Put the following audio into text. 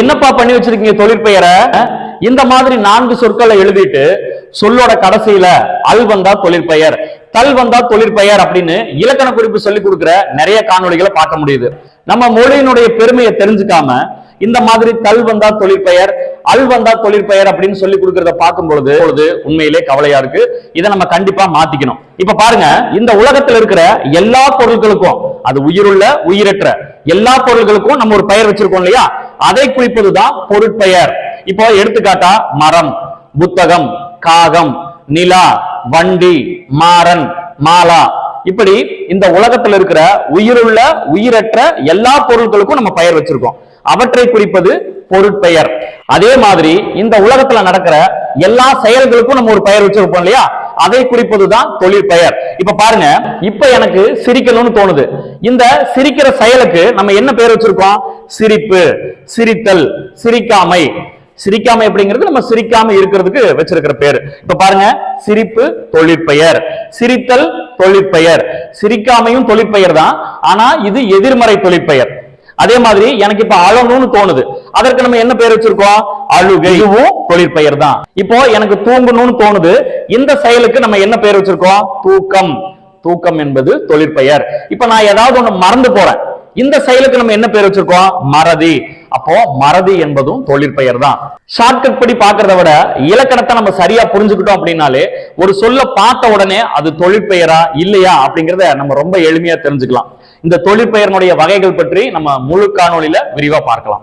என்னப்பா பண்ணி வச்சிருக்கீங்க தொழிற்பெயரை? இந்த மாதிரி 4 சொற்களை எழுதிட்டு சொல்லோட கடைசியில அல் வந்தா தொழிற்பெயர், தல் வந்தா தொழிற்பெயர் அப்படின்னு இலக்கண குறிப்பு சொல்லி கொடுக்கிற நிறைய காணொளிகளை பார்க்க முடியுது. நம்ம மொழியினுடைய பெருமையை தெரிஞ்சுக்காம இந்த மாதிரி தல் வந்தா தொழிற்பெயர், அல் வந்தா தொழிற்பெயர் அப்படின்னு சொல்லி கொடுக்கறத பார்க்கும் பொழுது உண்மையிலே கவலையா இருக்கு. இதை நம்ம கண்டிப்பா மாத்திக்கணும். இப்ப பாருங்க, இந்த உலகத்தில் இருக்கிற எல்லா பொருட்களுக்கும், அது உயிருள்ள உயிரற்ற எல்லா பொருட்களுக்கும் நம்ம ஒரு பெயர் வச்சிருக்கோம் இல்லையா, அதை குறிப்பதுதான் பொருட்பெயர். இப்போ எடுத்துக்காட்டா மரம், புத்தகம், காகம், நிலா, வண்டி, மாறன், மாலா, இப்படி இந்த உலகத்தில் இருக்கிற உயிருள்ள உயிரற்ற எல்லா பொருட்களுக்கும் நம்ம பெயர் வச்சிருக்கோம். அவற்றை குறிப்பது பொருட்பெயர். அதே மாதிரி இந்த உலகத்துல நடக்கிற எல்லா செயல்களுக்கும் நம்ம ஒரு பெயர் வச்சிருப்போம் இல்லையா, அதை குறிப்பதுதான் தொழிற்பெயர். இப்ப பாருங்க, இப்ப எனக்கு சிரிக்கணும்னு தோணுது. இந்த சிரிக்கிற செயலுக்கு நம்ம என்ன பெயர் வச்சிருக்கோம்? சிரிப்பு, சிரித்தல், சிரிக்காமை. சிரிக்காமை அப்படிங்கிறது நம்ம சிரிக்காம இருக்கிறதுக்கு வச்சிருக்கிற பேரு. இப்ப பாருங்க, சிரிப்பு தொழிற்பெயர், சிரித்தல் தொழிற்பெயர், சிரிக்காமையும் தொழிற்பெயர் தான், ஆனா இது எதிர்மறை தொழிற்பெயர். அதே மாதிரி எனக்கு இப்ப அழணும்னு தோணுது, அதற்கு நம்ம என்ன பேர் வச்சிருக்கோம்? அழுகை, இதுவும் தொழிற்பெயர் தான். இப்போ எனக்கு தூங்கணும்னு தோணுது, இந்த செயலுக்கு நம்ம என்ன பேர் வச்சிருக்கோம்? தூக்கம். தூக்கம் என்பது தொழிற்பெயர். இப்ப நான் ஏதாவது ஒண்ணு மறந்து போறேன், இந்த செயலுக்கு நம்ம என்ன பேர் வச்சிருக்கோம்? மறதி. அப்போ மறதி என்பதும் தொழிற்பெயர் தான். ஷார்ட்கட் படி பாக்குறத விட இலக்கணத்தை நம்ம சரியா புரிஞ்சுக்கிட்டோம் அப்படின்னாலே ஒரு சொல்ல பார்த்த உடனே அது தொழிற்பெயரா இல்லையா அப்படிங்கறத நம்ம ரொம்ப எளிமையா தெரிஞ்சுக்கலாம். இந்த தொழிற்பெயர்னுடைய வகைகள் பற்றி நம்ம முழு காணொளியில விரிவா பார்க்கலாம்.